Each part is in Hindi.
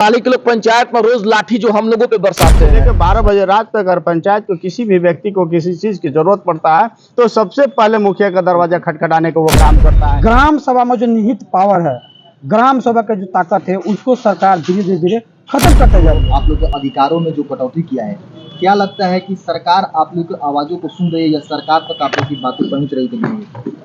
मालिक लोग पंचायत में रोज लाठी जो हम लोगों पे बरसाते हैं। लेकिन 12 बजे रात तक अगर पंचायत को किसी भी व्यक्ति को किसी चीज की जरूरत पड़ता है तो सबसे पहले मुखिया का दरवाजा खटखटाने को वो काम करता है। ग्राम सभा में जो निहित पावर है, ग्राम सभा का जो ताकत है, उसको सरकार धीरे धीरे खत्म करते जा रही है। आप लोग के अधिकारों में जो कटौती किया है, क्या लगता है कि सरकार आप लोग की आवाजों को सुन रही है या सरकार तक आप लोग की बातें पहुंच रही है?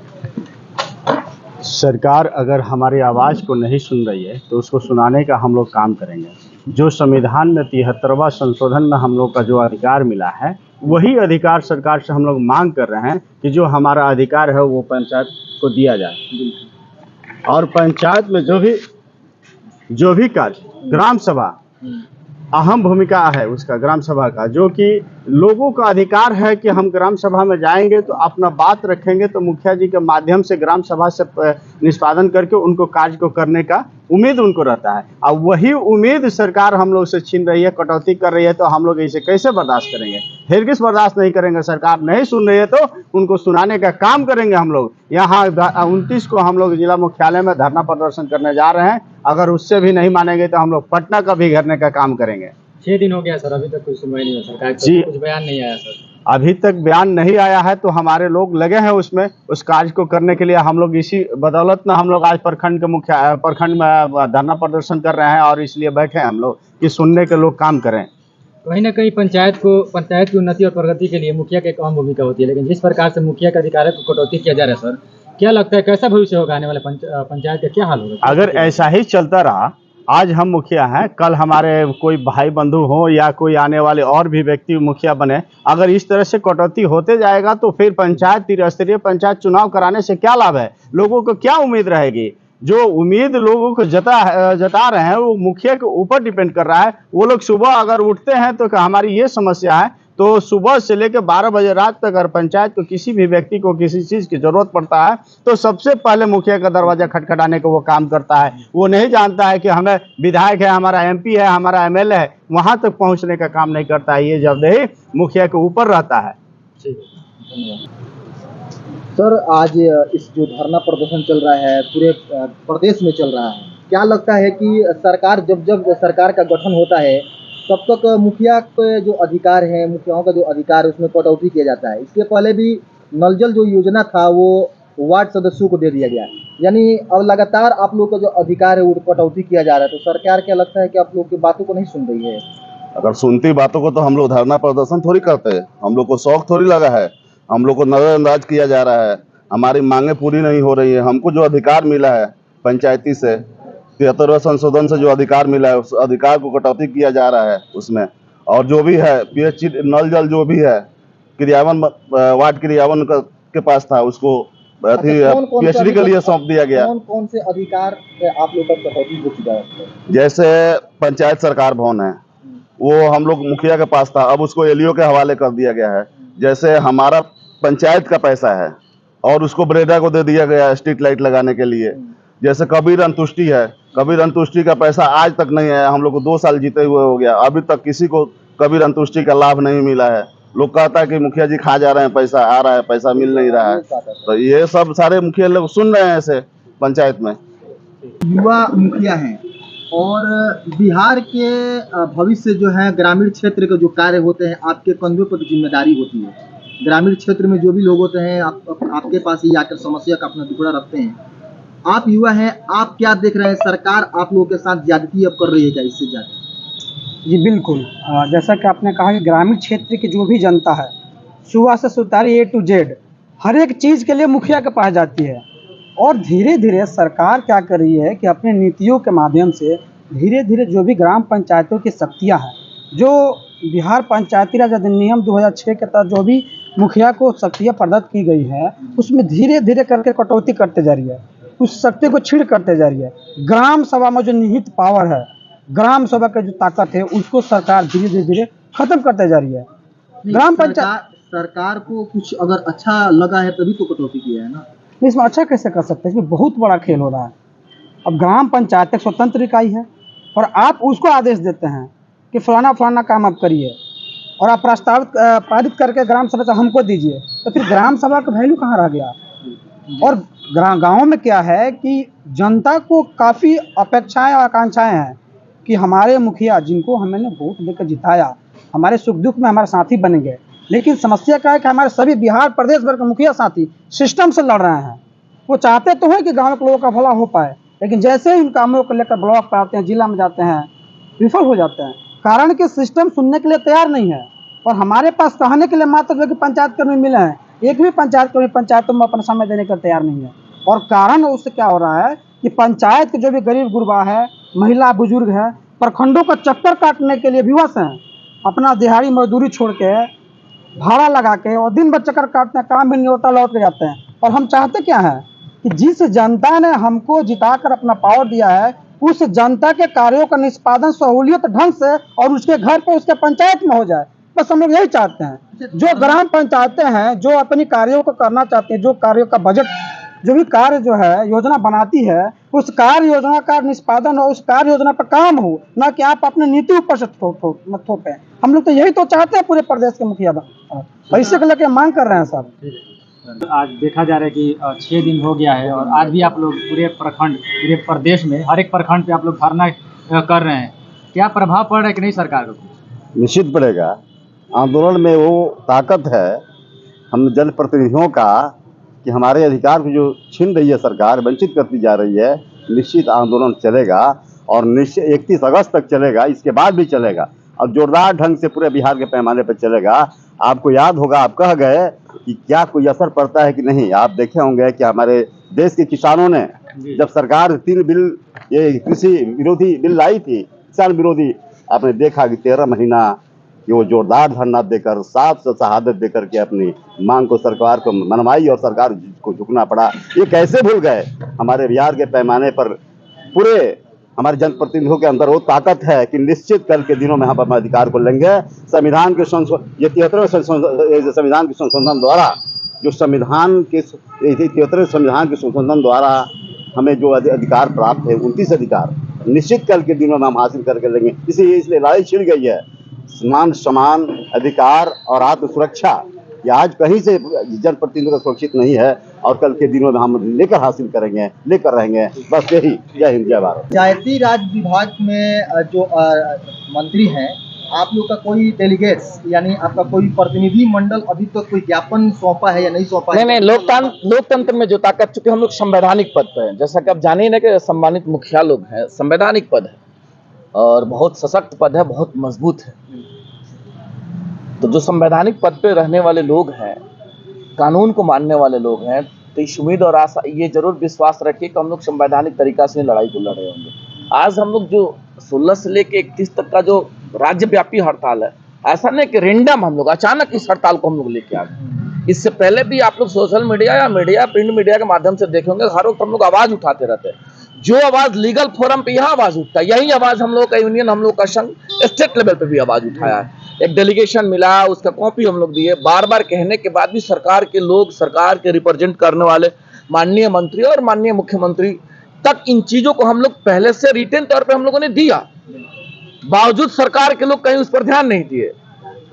सरकार अगर हमारी आवाज को नहीं सुन रही है तो उसको सुनाने का हम लोग काम करेंगे। जो संविधान में 73वां संशोधन में हम लोग का जो अधिकार मिला है, वही अधिकार सरकार से हम लोग मांग कर रहे हैं कि जो हमारा अधिकार है वो पंचायत को दिया जाए। और पंचायत में जो भी कार्य, ग्राम सभा अहम भूमिका है उसका, ग्राम सभा का, जो कि लोगों का अधिकार है कि हम ग्राम सभा में जाएंगे तो अपना बात रखेंगे तो मुखिया जी के माध्यम से ग्राम सभा से निष्पादन करके उनको कार्य को करने का उम्मीद उनको रहता है। अब वही उम्मीद सरकार हम लोग से छीन रही है, कटौती कर रही है, तो हम लोग इसे कैसे बर्दाश्त करेंगे? हरगिज़ बर्दाश्त नहीं करेंगे। सरकार नहीं सुन रही है तो उनको सुनाने का काम करेंगे। हम लोग यहाँ 29 को हम लोग जिला मुख्यालय में धरना प्रदर्शन करने जा रहे हैं। अगर उससे भी नहीं मानेंगे तो हम लोग पटना का भी घेरने का काम करेंगे। 6 दिन हो गया सर, अभी तक कोई सुनवाई नहीं हुई सरकार की, जी, कुछ बयान नहीं आया सर। अभी तक बयान नहीं आया है तो हमारे लोग लगे हैं उसमें, उस कार्य को करने के लिए। हम लोग इसी बदौलत ना हम लोग आज प्रखंड में धरना प्रदर्शन कर रहे हैं और इसलिए बैठे हैं हम लोग कि सुनने के लोग काम करें। कहीं ना कहीं पंचायत की उन्नति और प्रगति के लिए मुखिया की एक अहम भूमिका होती है, लेकिन जिस प्रकार से मुखिया के अधिकारों को कटौती किया जा रहा है सर, क्या लगता है कैसा भविष्य होगा आने वाले पंचायत का, क्या हाल होगा? अगर ऐसा ही चलता रहा, आज हम मुखिया हैं, कल हमारे कोई भाई बंधु हो या कोई आने वाले और भी व्यक्ति मुखिया बने, अगर इस तरह से कटौती होते जाएगा तो फिर पंचायत, त्रिस्तरीय पंचायत चुनाव कराने से क्या लाभ है? लोगों को क्या उम्मीद रहेगी? जो उम्मीद लोगों को जता रहे हैं वो मुखिया के ऊपर डिपेंड कर रहा है। वो लोग सुबह अगर उठते हैं तो हमारी ये समस्या है, तो सुबह से लेकर 12 बजे रात तक अगर पंचायत को किसी भी व्यक्ति को किसी चीज़ की जरूरत पड़ता है तो सबसे पहले मुखिया का दरवाजा खटखटाने को वो काम करता है। वो नहीं जानता है कि हमें विधायक है, हमारा MP है, हमारा MLA है, वहाँ तक पहुँचने का काम नहीं करता है। ये जवाबदेही मुखिया के ऊपर रहता है। सर, आज इस जो धरना प्रदर्शन चल रहा है पूरे प्रदेश में चल रहा है, क्या लगता है कि सरकार जब सरकार का गठन होता है तब तक मुखिया के जो अधिकार है, मुखियाओं का जो अधिकार है, उसमें कटौती किया जाता है। इसके पहले भी नल जल जो योजना था वो वार्ड सदस्यों को दे दिया गया, यानी अब लगातार आप लोग का जो अधिकार है वो कटौती किया जा रहा है। तो सरकार क्या लगता है कि आप लोग की बातों को नहीं सुन रही है? अगर सुनती बातों को तो हम लोग धरना प्रदर्शन थोड़ी करते हैं। हम लोग को शौक थोड़ी लगा है, हम लोग को नजरअंदाज किया जा रहा है। हमारी मांगे पूरी नहीं हो रही है। हमको जो अधिकार मिला है पंचायती से, 73वें संशोधन से जो अधिकार मिला है, उस अधिकार को कटौती किया जा रहा है उसमें। और जो भी है PH नल जल जो भी है क्रियावन, वार्ड क्रियावन के पास था, उसको PHD के लिए सौंप दिया गया। कौन से अधिकार आप लोग का कटौती हो चुका है? जैसे पंचायत सरकार भवन है, वो हम लोग मुखिया के पास था, अब उसको LEO के हवाले कर दिया गया है। जैसे हमारा पंचायत का पैसा है और उसको ब्रेडा को दे दिया गया है स्ट्रीट लाइट लगाने के लिए। जैसे कबीर अंतुष्टि है, कबीर अंतुष्टि का पैसा आज तक नहीं आया। हम लोग को 2 साल जीते हुए हो गया, अभी तक किसी को कबीर अंतुष्टि का लाभ नहीं मिला है। लोग कहता है कि मुखिया जी खा जा रहे हैं, पैसा आ रहा है, पैसा मिल नहीं रहा है। तो ये सब सारे मुखिया लोग सुन रहे हैं ऐसे पंचायत में। युवा मुखिया हैं और बिहार के भविष्य जो है, ग्रामीण क्षेत्र के जो कार्य होते हैं आपके कंधों पर जिम्मेदारी होती है। ग्रामीण क्षेत्र में जो भी लोग होते हैं आपके पास ही आकर समस्या का अपना टुकड़ा रखते हैं। आप युवा हैं, आप क्या देख रहे हैं? सरकार आप लोगों के साथ ज्यादती अब कर रही है क्या इससे ज्यादा? जी बिल्कुल, जैसा कि आपने कहा कि ग्रामीण क्षेत्र की जो भी जनता है, सुबह से सुतारी A to Z हर एक चीज़ के लिए मुखिया के पास जाती है। और धीरे धीरे सरकार क्या कर रही है कि अपने नीतियों के माध्यम से धीरे धीरे जो भी ग्राम पंचायतों की शक्तियाँ हैं, जो बिहार पंचायती राज अधिनियम 2006 के तहत जो भी मुखिया को शक्तियाँ प्रदत्त की गई है, उसमें धीरे धीरे करके कटौती करते जा रही है, उस शक्ति को छीड़ करते जा रही है। ग्राम सभा में जो निहित पावर है, ग्राम सभा का जो ताकत है, उसको सरकार धीरे धीरे खत्म करते जा रही है। ग्राम पंचायत सरकार को कुछ अगर अच्छा लगा है तभी तो कटौती किया है ना। इसमें अच्छा कैसे कर सकते हैं? इसमें बहुत बड़ा खेल हो रहा है। अब ग्राम पंचायत एक स्वतंत्र इकाई है और आप उसको आदेश देते हैं कि फलाना काम आप करिए, और आप प्रस्तावित पारित करके ग्राम सभा हमको दीजिए, तो फिर ग्राम सभा का वैल्यू कहाँ रह गया? और गाँव में क्या है कि जनता को काफ़ी अपेक्षाएं और आकांक्षाएं हैं कि हमारे मुखिया जिनको हमने वोट देकर जिताया, हमारे सुख दुख में हमारे साथी बन गए, लेकिन समस्या क्या है कि हमारे सभी बिहार प्रदेश भर के मुखिया साथी सिस्टम से लड़ रहे हैं। वो चाहते तो हैं कि गांव के लोगों का भला हो पाए, लेकिन जैसे ही इन कामों को लेकर ब्लॉक पे आते हैं, जिला में जाते हैं, विफल हो जाते हैं। कारण कि सिस्टम सुनने के लिए तैयार नहीं है। और हमारे पास कहने के लिए मात्र जो कि पंचायत कर्मी मिले हैं, एक भी पंचायत कर्मी पंचायतों में अपना समय देने का तैयार नहीं है। और कारण उससे क्या हो रहा है कि पंचायत के जो भी गरीब गुरबा है, महिला बुजुर्ग है, प्रखंडों का चक्कर काटने के लिए विवश हैं। अपना दिहाड़ी मजदूरी छोड़ के, भाड़ा लगा के और दिन भर चक्कर काटते हैं, काम भी नहीं होता, लौट के जाते हैं। और हम चाहते क्या है कि जिस जनता ने हमको जिताकर अपना पावर दिया है, उस जनता के कार्यों का निष्पादन सहूलियत ढंग से और उसके घर पे, उसके पंचायत में हो जाए। बस हम लोग यही चाहते हैं। जो ग्राम पंचायतें हैं, जो अपनी कार्यों को करना चाहती हैं, जो कार्यों का बजट, जो भी कार्य जो है योजना बनाती है, उस कार्य योजना का निष्पादन हो, उस कार्य योजना पर काम हो, ना कि आप अपने नीति ऊपर से थोपे। हम लोग तो यही तो चाहते हैं पूरे प्रदेश के मुखिया, पैसे को लेकर मांग कर रहे हैं साहब। आज देखा जा रहा है कि 6 दिन हो गया है और आज भी आप लोग पूरे प्रखंड, पूरे प्रदेश में हर एक प्रखंड पे आप लोग धरना कर रहे हैं। क्या प्रभाव पड़ रहा है कि नहीं सरकार को? निश्चित पड़ेगा। आंदोलन में वो ताकत है हम जनप्रतिनिधियों का कि हमारे अधिकार को जो छीन रही है सरकार, वंचित करती जा रही है। निश्चित आंदोलन चलेगा और निश्चित 31 अगस्त तक चलेगा, इसके बाद भी चलेगा और जोरदार ढंग से पूरे बिहार के पैमाने पर चलेगा। आपको याद होगा, आप कह गए कि क्या कोई असर पड़ता है कि नहीं। आप देखे होंगे कि हमारे देश के किसानों ने जब सरकार 3 बिल, ये कृषि विरोधी बिल लाई थी, किसान विरोधी, आपने देखा कि 13 महीना कि वो जोरदार धरना देकर, साफ से शहादत देकर के अपनी मांग को सरकार को मनवाई और सरकार को झुकना पड़ा। ये कैसे भूल गए? हमारे बिहार के पैमाने पर पूरे हमारे जनप्रतिनिधियों के अंदर वो ताकत है कि निश्चित कल के दिनों में हम अपने अधिकार को लेंगे। संविधान के ये 73वें संविधान के संशोधन द्वारा, जो संविधान के 73वें संविधान के संशोधन द्वारा हमें जो अधिकार प्राप्त है, 29 अधिकार निश्चित कल के दिनों में हम हासिल करके लेंगे। इसलिए लड़ाई छिड़ गई है। समान अधिकार और आत्म सुरक्षा, ये आज कहीं से जनप्रतिनिधियों का सुरक्षित नहीं है और कल के दिनों में हम लेकर हासिल करेंगे, लेकर रहेंगे। बस यही। जय हिंद, जय भारत। पंचायती राज विभाग में जो मंत्री हैं, आप लोग का कोई डेलीगेट्स यानी आपका कोई प्रतिनिधि मंडल अभी तक तो कोई ज्ञापन सौंपा है या नहीं सौंपा है? नहीं, लोकतंत्र में जो ताकत, चूंकि हम लोग संवैधानिक पद पे हैं, जैसा कि आप जाने ना कि सम्मानित मुखिया लोग हैं, संवैधानिक पद है और बहुत सशक्त पद है, बहुत मजबूत है। तो जो संवैधानिक पद पे रहने वाले लोग हैं, कानून को मानने वाले लोग हैं, तो इस उम्मीद और आशा, ये जरूर विश्वास रखिए कि हम लोग संवैधानिक तरीका से लड़ाई को लड़ रहे होंगे। आज हम लोग जो 16 से लेके 31 तक का जो राज्यव्यापी हड़ताल है, ऐसा नहीं कि रेंडम हम लोग अचानक इस हड़ताल को हम लोग लेके आ गए। इससे पहले भी आप लोग सोशल मीडिया या मीडिया, प्रिंट मीडिया के माध्यम से देखेंगे, हर वक्त हम लोग आवाज उठाते रहते हैं। जो आवाज लीगल फोरम पे यहाँ आवाज उठता है, यही आवाज हम लोग का यूनियन, हम लोग का संघ स्टेट लेवल पे भी आवाज उठाया है। एक डेलीगेशन मिला, उसका कॉपी हम लोग दिए। बार बार कहने के बाद भी सरकार के लोग, सरकार के रिप्रेजेंट करने वाले माननीय मंत्री और माननीय मुख्यमंत्री तक इन चीजों को हम लोग पहले से रिटेन तौर पे हम लोगों ने दिया, बावजूद सरकार के लोग कहीं उस पर ध्यान नहीं दिए।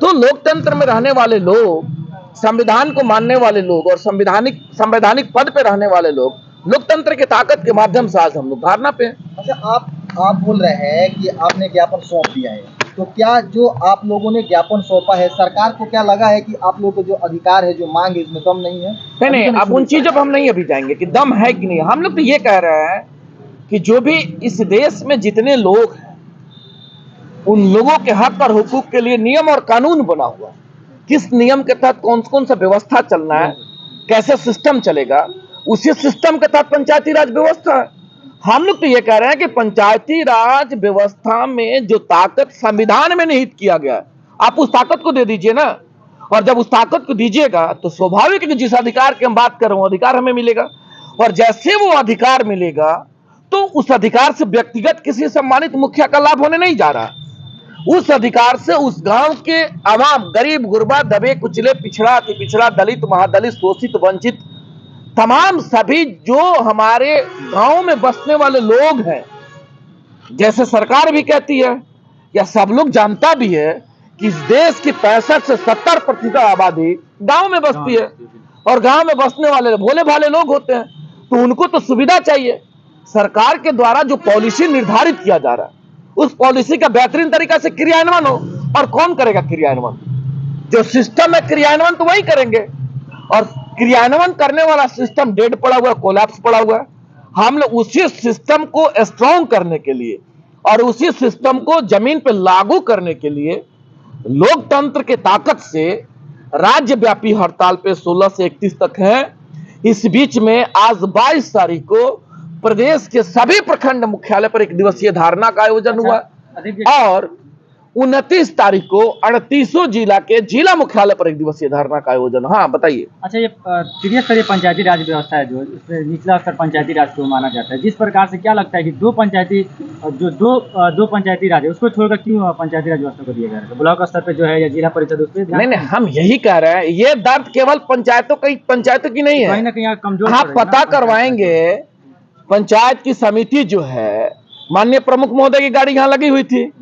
तो लोकतंत्र में रहने वाले लोग, संविधान को मानने वाले लोग और संवैधानिक पद पे रहने वाले लोग लोकतंत्र की ताकत के माध्यम से आज हम लोग धारणा पे हैं। अच्छा, आप बोल रहे हैं कि आपने ज्ञापन सौंप दिया है, तो क्या जो आप लोगों ने ज्ञापन सौंपा है, सरकार को क्या लगा है कि आप लोगों को जो अधिकार है, जो मांग है, इसमें दम नहीं है? नहीं, अब उन चीजों पर हम नहीं अभी जाएंगे कि दम है कि नहीं। हम लोग तो ये कह रहे हैं कि जो भी इस देश में जितने लोग हैं, उन लोगों के हक और हुकूक के लिए नियम और कानून बना हुआ है। किस नियम के तहत कौन कौन सा व्यवस्था चलना है, कैसे सिस्टम चलेगा, उसी सिस्टम के तहत पंचायती राज व्यवस्था है। हम लोग तो ये कह रहे हैं कि पंचायती राज व्यवस्था में जो ताकत संविधान में निहित किया गया है, आप उस ताकत को दे दीजिए ना। और जब उस ताकत को दीजिएगा तो स्वाभाविक है कि जिस अधिकार की हम बात कर रहे हैं, अधिकार हमें मिलेगा। और जैसे वो अधिकार मिलेगा तो उस अधिकार से व्यक्तिगत किसी सम्मानित मुखिया का लाभ होने नहीं जा रहा। उस अधिकार से उस गांव के आवाम, गरीब गुरबा, दबे कुचले, पिछड़ा, अति पिछड़ा, दलित, महादलित, शोषित, वंचित, तमाम सभी जो हमारे गांव में बसने वाले लोग हैं, जैसे सरकार भी कहती है या सब लोग जानता भी है कि इस देश की 65 से 70% आबादी गांव में बसती है और गांव में बसने वाले भोले भाले लोग होते हैं। तो उनको तो सुविधा चाहिए। सरकार के द्वारा जो पॉलिसी निर्धारित किया जा रहा है उस पॉलिसी का बेहतरीन तरीका से क्रियान्वयन हो। और कौन करेगा क्रियान्वयन? जो सिस्टम है क्रियान्वयन तो वही करेंगे, और क्रियान्वयन करने वाला सिस्टम डेड पड़ा हुआ है, कोलैप्स पड़ा हुआ है। हम लोग उसी सिस्टम को स्ट्रॉन्ग करने के लिए और उसी सिस्टम को जमीन पे लागू करने के लिए लोकतंत्र के ताकत से राज्यव्यापी हड़ताल पे 16 से 31 तक है। इस बीच में आज 22 तारीख को प्रदेश के सभी प्रखंड मुख्यालय पर एक दिवसीय धरना का आयोजन हुआ और 29 तारीख को 38 जिला के जिला मुख्यालय पर एक दिवसीय धरना का आयोजन। हाँ बताइए। अच्छा, ये तृतीय स्तरीय पंचायती राज व्यवस्था है जो इसमें निचला स्तर पंचायती राज को माना जाता है, जिस प्रकार से क्या लगता है कि दो पंचायती राज है उसको छोड़कर क्यों पंचायती राज व्यवस्था को दिया जा रहा है? ब्लॉक स्तर पे जो है या जिला परिषद उस पर नहीं, हम यही कह रहे हैं, ये दर्द केवल पंचायतों की नहीं है। कहीं ना कहीं कमजोर आप पता करवाएंगे, पंचायत की समिति जो है माननीय प्रमुख महोदय की गाड़ी यहाँ लगी हुई थी,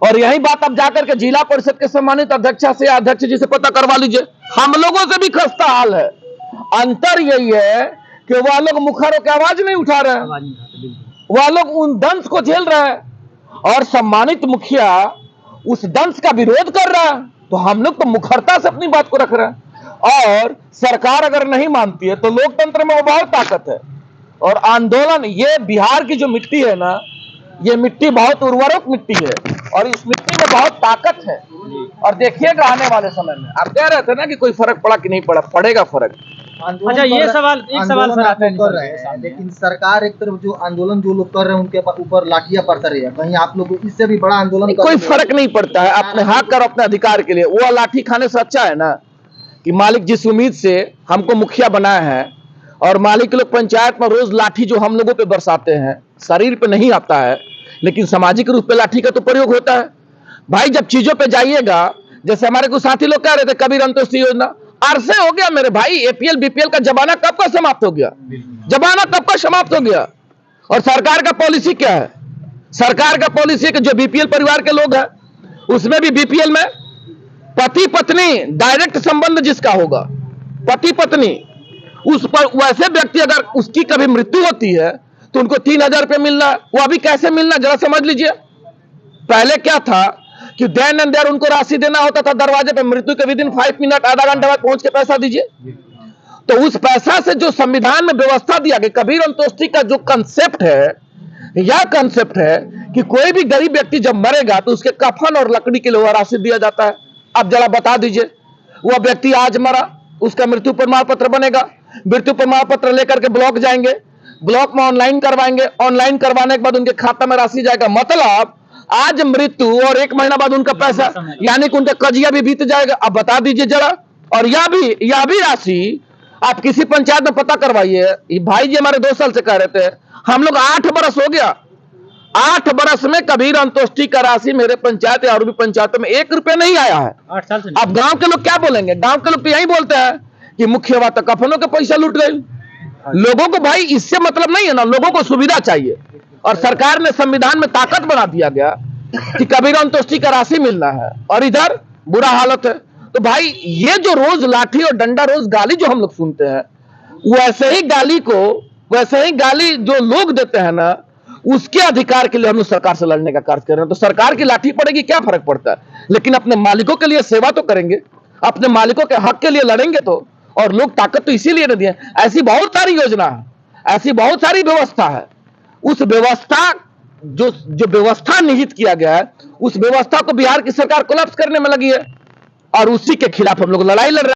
और यही बात अब जाकर के जिला परिषद के सम्मानित अध्यक्षा से अध्यक्ष जी से पता करवा लीजिए। हम लोगों से भी खस्ता हाल है। अंतर यही है कि वह लोग मुखरों की आवाज नहीं उठा रहे हैं, वह लोग उन दंश को झेल रहे हैं और सम्मानित मुखिया उस दंश का विरोध कर रहा है। तो हम लोग तो मुखरता से अपनी बात को रख रहे हैं, और सरकार अगर नहीं मानती है तो लोकतंत्र में वो बहुत ताकत है। और आंदोलन, ये बिहार की जो मिट्टी है ना, ये मिट्टी बहुत उर्वरक मिट्टी है और इस मिट्टी में बहुत ताकत है। और देखिएगा आने वाले समय में, आप कह रहे थे ना कि कोई फर्क पड़ा कि नहीं पड़ा, पड़ेगा फर्क। अच्छा, ये सवाल एक सवाल सर आता है कर रहे हैं, लेकिन सरकार एक तरफ जो आंदोलन जो लोग कर रहे हैं उनके ऊपर लाठियां बरसा रही है। कहीं आप लोग इससे भी बड़ा आंदोलन कोई फर्क नहीं पड़ता है अपने हक और अपने अधिकार के लिए। वो लाठी खाने से अच्छा है ना कि मालिक जिस उम्मीद से हमको मुखिया बनाया है और मालिक लोग पंचायत में रोज लाठी जो हम लोगों पे बरसाते हैं, शरीर पे नहीं आता है लेकिन सामाजिक रूप पे लाठी का तो प्रयोग होता है। भाई जब चीजों पे जाइएगा, जैसे हमारे कुछ साथी लोग कह रहे थे कबीर अंत्योदय योजना, अरसे हो गया मेरे भाई। एपीएल बीपीएल का जमाना कब का समाप्त हो गया? जमाना कब का समाप्त हो गया? और सरकार का पॉलिसी क्या है? सरकार का पॉलिसी है कि जो बीपीएल परिवार के लोग हैं, उसमें भी बीपीएल में पति पत्नी डायरेक्ट संबंध जिसका होगा, पति पत्नी, उस पर वैसे व्यक्ति अगर उसकी कभी मृत्यु होती है तो उनको 3,000 रुपये मिलना, वो अभी कैसे मिलना जरा समझ लीजिए। पहले क्या था कि देन एंड देयर उनको राशि देना होता था दरवाजे पे, मृत्यु के विदिन 5 मिनट आधा घंटा बाद पहुंच के पैसा दीजिए। तो उस पैसा से जो संविधान में व्यवस्था दिया गया, कबीर अंत्योदय का जो कंसेप्ट है, यह कंसेप्ट है कि कोई भी गरीब व्यक्ति जब मरेगा तो उसके कफन और लकड़ी के लिए वह राशि दिया जाता है। अब जरा बता दीजिए, वह व्यक्ति आज मरा, उसका मृत्यु प्रमाण पत्र बनेगा, मृत्यु प्रमाण पत्र लेकर के ब्लॉक जाएंगे, ब्लॉक में ऑनलाइन करवाएंगे, ऑनलाइन करवाने के बाद उनके खाता में राशि जाएगा। मतलब आज मृत्यु और 1 महीना बाद उनका पैसा, यानी कि उनका कजिया भी बीत जाएगा। अब बता दीजिए जरा। और यह भी राशि आप किसी पंचायत में पता करवाइए। भाई जी हमारे 2 साल से कह रहे थे, हम लोग 8 बरस हो गया, 8 बरस में कबीर अंत्योदय का राशि मेरे पंचायत या और भी पंचायतों में 1 रुपया नहीं आया है। 8 साल से। अब गांव के लोग क्या बोलेंगे? गांव के लोग तो यही बोलते हैं कि मुख्य बात कफनों के पैसा लूट गए। लोगों को भाई इससे मतलब नहीं है ना, लोगों को सुविधा चाहिए। और सरकार ने संविधान में ताकत बना दिया गया कि कबीर अंत्योदय का राशि मिलना है, और इधर बुरा हालत है। तो भाई ये जो रोज लाठी और डंडा, रोज गाली जो हम लोग सुनते हैं, वैसे ही गाली जो लोग देते हैं ना, उसके अधिकार के लिए हम लोग सरकार से लड़ने का कार्य कर रहे हैं। तो सरकार की लाठी पड़ेगी, क्या फर्क पड़ता है? लेकिन अपने मालिकों के लिए सेवा तो करेंगे, अपने मालिकों के हक के लिए लड़ेंगे तो। और लोग ताकत तो इसीलिए नहीं दिए। ऐसी बहुत सारी योजना है, ऐसी बहुत सारी व्यवस्था है। उस व्यवस्था जो व्यवस्था निहित किया गया है, उस व्यवस्था को बिहार की सरकार कोलैप्स करने में लगी है, और उसी के खिलाफ हम लोग लड़ाई लड़ रहे हैं।